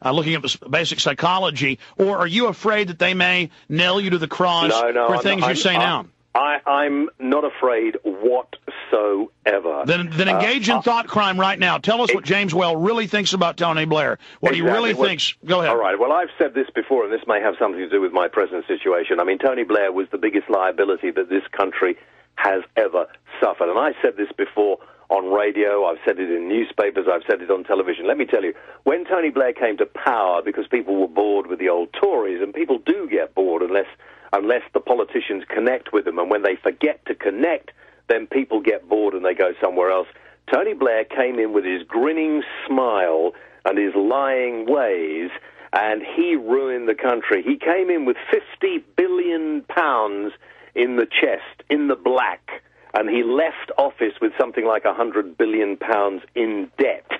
looking at the basic psychology, or are you afraid that they may nail you to the cross for things you say now? I'm not afraid whatsoever. Then engage in thought crime right now. Tell us what James Ewell really thinks about Tony Blair. What he really thinks. Go ahead. All right. Well, I've said this before, and this may have something to do with my present situation. I mean, Tony Blair was the biggest liability that this country has ever suffered. And I said this before on radio. I've said it in newspapers. I've said it on television. Let me tell you, when Tony Blair came to power because people were bored with the old Tories, and people do get bored unless the politicians connect with them, and when they forget to connect, then people get bored and they go somewhere else. Tony Blair came in with his grinning smile and his lying ways, and he ruined the country. He came in with £50 billion in the chest, in the black, and he left office with something like £100 billion in debt.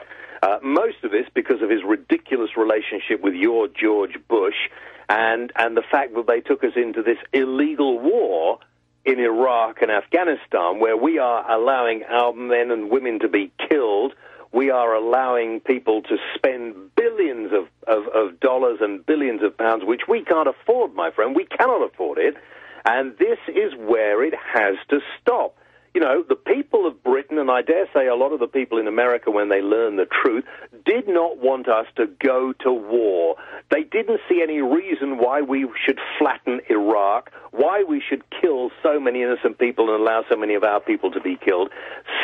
Most of this because of his ridiculous relationship with your George Bush, and the fact that they took us into this illegal war in Iraq and Afghanistan, where we are allowing our men and women to be killed. We are allowing people to spend billions of dollars and billions of pounds, which we can't afford, my friend. We cannot afford it. And this is where it has to stop. You know, the people of Britain, and I dare say a lot of the people in America, when they learn the truth, did not want us to go to war. They didn't see any reason why we should flatten Iraq, why we should kill so many innocent people and allow so many of our people to be killed.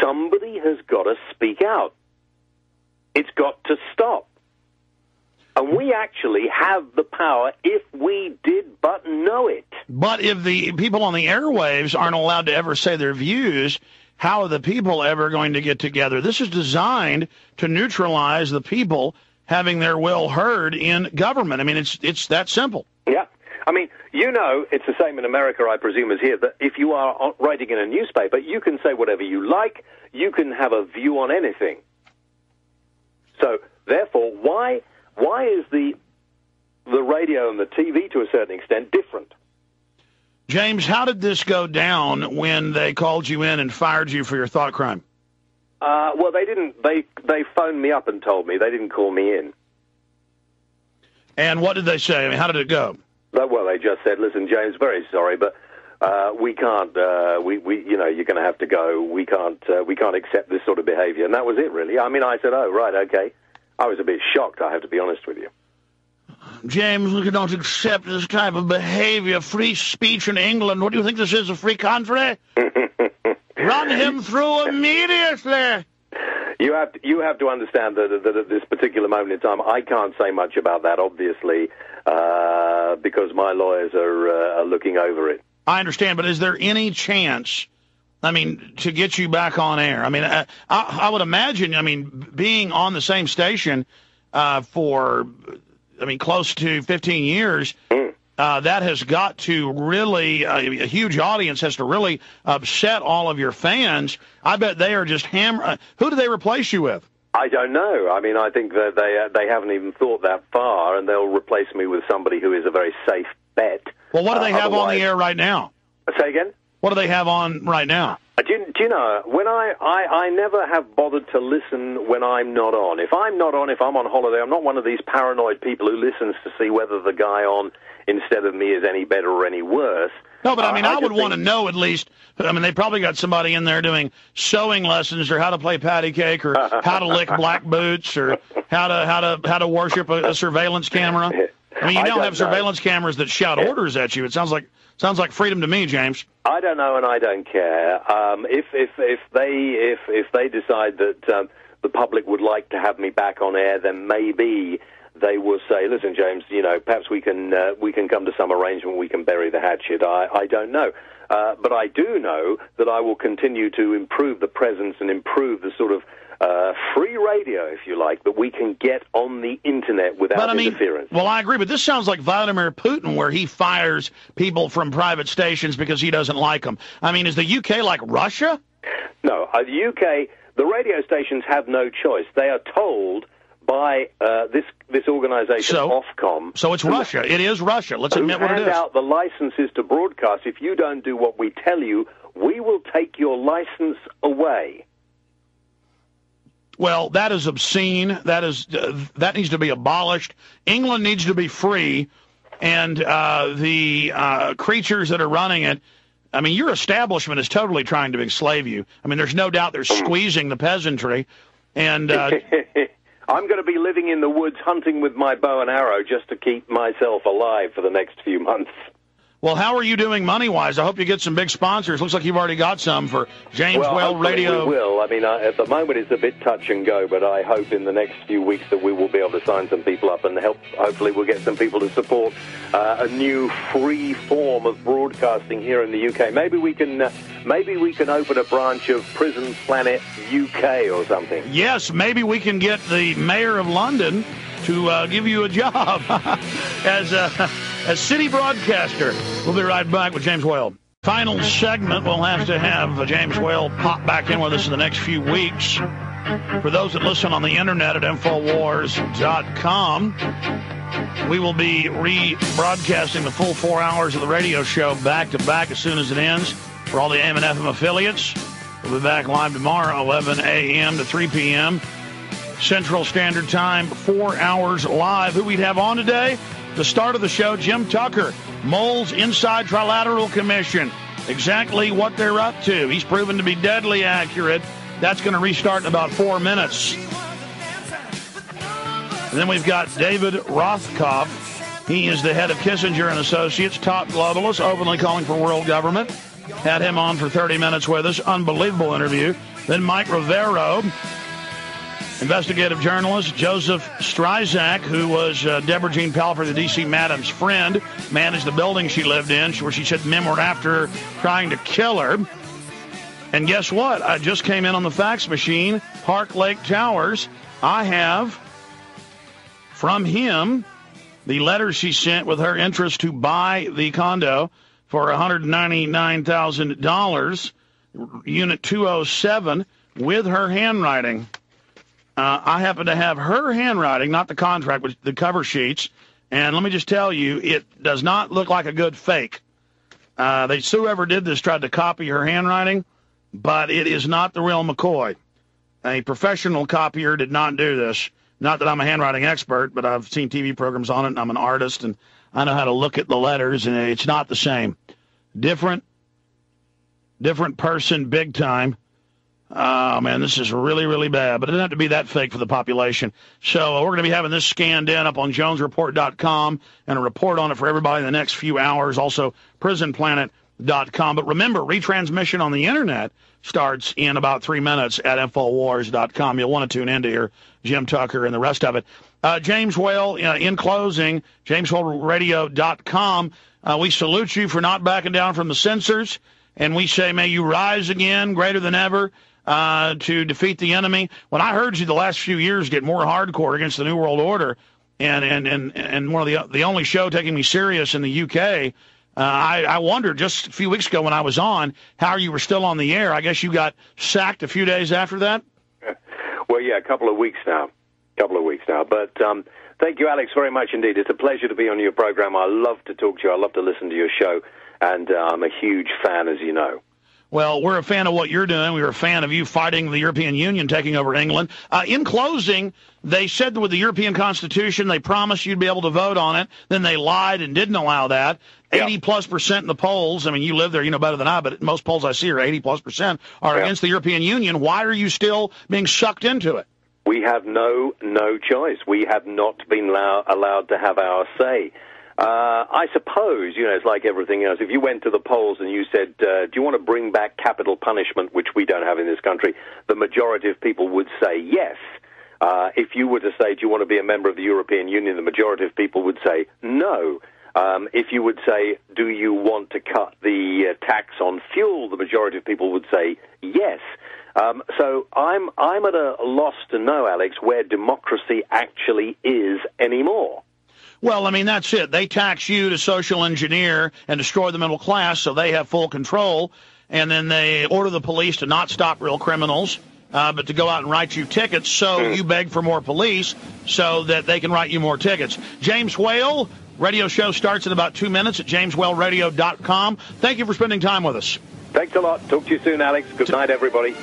Somebody has got to speak out. It's got to stop. And we actually have the power if we did but know it. But if the people on the airwaves aren't allowed to ever say their views, how are the people ever going to get together? This is designed to neutralize the people having their will heard in government. I mean, it's that simple. Yeah. I mean, you know, it's the same in America, I presume, as here, that if you are writing in a newspaper, you can say whatever you like. You can have a view on anything. So, therefore, why is the radio and the TV, to a certain extent, different? James, how did this go down when they called you in and fired you for your thought crime? Well, they didn't. They phoned me up and told me. They didn't call me in. And what did they say? I mean, how did it go? Well, they just said, "Listen, James, very sorry, but we can't. You know, you're going to have to go. We can't accept this sort of behavior." And that was it, really. I mean, I said, "Oh, right, okay." I was a bit shocked, I have to be honest with you. James, we cannot accept this type of behavior. Free speech in England. What do you think this is, a free country? Run him through immediately. You have to understand that at this particular moment in time, I can't say much about that, obviously, because my lawyers are looking over it. I understand, but is there any chance, I mean, to get you back on air? I mean, I would imagine, I mean, being on the same station for, I mean, close to 15 years, that has got to really, a huge audience has to really upset all of your fans. I bet they are just who do they replace you with? I don't know. I mean, I think that they haven't even thought that far, and they'll replace me with somebody who is a very safe bet. Well, what do they have on the air right now? Say again? What do they have on right now? Do you know, when I never have bothered to listen when I'm not on. If I'm not on, if I'm on holiday, I'm not one of these paranoid people who listens to see whether the guy on instead of me is any better or any worse. No, but I mean, I would want to know at least. I mean, they probably got somebody in there doing sewing lessons, or how to play patty cake, or how to lick black boots, or how to worship a surveillance camera. I mean, you now have surveillance cameras that shout orders at you. It sounds like freedom to me, James. I don't know, and I don't care. If they decide that the public would like to have me back on air, then maybe they will say, "Listen, James, you know, perhaps we can come to some arrangement. We can bury the hatchet." I don't know, but I do know that I will continue to improve the presence and improve the sort of free radio, if you like, that we can get on the internet without interference. Well, I agree, but this sounds like Vladimir Putin, where he fires people from private stations because he doesn't like them. I mean, is the UK like Russia? No, the UK, the radio stations have no choice. They are told by this organisation, Ofcom. So it's Russia. It is Russia. Let's admit what it is. Hand out the licenses to broadcast. If you don't do what we tell you, we will take your license away. Well, that is obscene. That needs to be abolished. England needs to be free, and the creatures that are running it, I mean, your establishment is totally trying to enslave you. I mean, there's no doubt they're squeezing the peasantry. And I'm going to be living in the woods hunting with my bow and arrow just to keep myself alive for the next few months. Well, how are you doing money-wise? I hope you get some big sponsors. Looks like you've already got some for James Well Radio. We will. I mean, at the moment it's a bit touch and go, but I hope in the next few weeks that we will be able to sign some people up and help. Hopefully we'll get some people to support a new free form of broadcasting here in the UK. Maybe we can open a branch of Prison Planet UK or something. Yes, maybe we can get the mayor of London to give you a job as city broadcaster. We'll be right back with James Whale. Final segment, we'll have to have James Whale pop back in with us in the next few weeks. For those that listen on the internet at Infowars.com, we will be rebroadcasting the full 4 hours of the radio show back-to-back as soon as it ends for all the AM and FM affiliates. We'll be back live tomorrow, 11 a.m. to 3 p.m. Central Standard Time, 4 hours live. Who we'd have on today? The start of the show, Jim Tucker, Mole's Inside Trilateral Commission. Exactly what they're up to. He's proven to be deadly accurate. That's going to restart in about 4 minutes. And then we've got David Rothkopf. He is the head of Kissinger & Associates, top globalist, openly calling for world government. Had him on for 30 minutes with us. Unbelievable interview. Then Mike Rivero, investigative journalist. Joseph Stryzak, who was Deborah Jean Palfrey, the D.C. Madam's friend, managed the building she lived in, where she said men were after her, trying to kill her. And guess what? I just came in on the fax machine, Park Lake Towers. I have, from him, the letter she sent with her interest to buy the condo for $199,000, Unit 207, with her handwriting. I happen to have her handwriting, not the contract, but the cover sheets. And let me just tell you, it does not look like a good fake. Whoever did this tried to copy her handwriting, but it is not the real McCoy. A professional copier did not do this. Not that I'm a handwriting expert, but I've seen TV programs on it, and I'm an artist, and I know how to look at the letters, and it's not the same. Different person, big time. Oh, man, this is really, really bad. But it doesn't have to be that fake for the population. So we're going to be having this scanned in up on JonesReport.com and a report on it for everybody in the next few hours. Also, PrisonPlanet.com. But remember, retransmission on the Internet starts in about 3 minutes at Infowars.com. You'll want to tune in to hear Jim Tucker and the rest of it. James Whale, in closing, JamesWhaleRadio.com. We salute you for not backing down from the censors. And we say, may you rise again, greater than ever, to defeat the enemy. When I heard you the last few years get more hardcore against the New World Order, and one of the only show taking me serious in the UK, I wondered just a few weeks ago when I was on how you were still on the air. I guess you got sacked a few days after that? Well, yeah, a couple of weeks now. But thank you, Alex, very much indeed. It's a pleasure to be on your program. I love to talk to you. I love to listen to your show. And I'm a huge fan, as you know. Well, we're a fan of what you're doing. We're a fan of you fighting the European Union taking over England. In closing, they said that with the European Constitution, they promised you'd be able to vote on it. Then they lied and didn't allow that. 80+% in the polls. I mean, you live there, you know better than I, but most polls I see are 80+% are against the European Union. Why are you still being sucked into it? We have no choice. We have not been allowed to have our say. I suppose, it's like everything else. If you went to the polls and you said, do you want to bring back capital punishment, which we don't have in this country, the majority of people would say yes. If you were to say, do you want to be a member of the European Union, the majority of people would say no. If you would say, do you want to cut the tax on fuel, the majority of people would say yes. So I'm at a loss to know, Alex, where democracy actually is anymore. Well, I mean, that's it. They tax you to social engineer and destroy the middle class so they have full control, and then they order the police to not stop real criminals, but to go out and write you tickets, so you beg for more police so that they can write you more tickets. James Whale, radio show starts in about 2 minutes at JamesWhaleRadio.com. Thank you for spending time with us. Thanks a lot. Talk to you soon, Alex. Good night, everybody.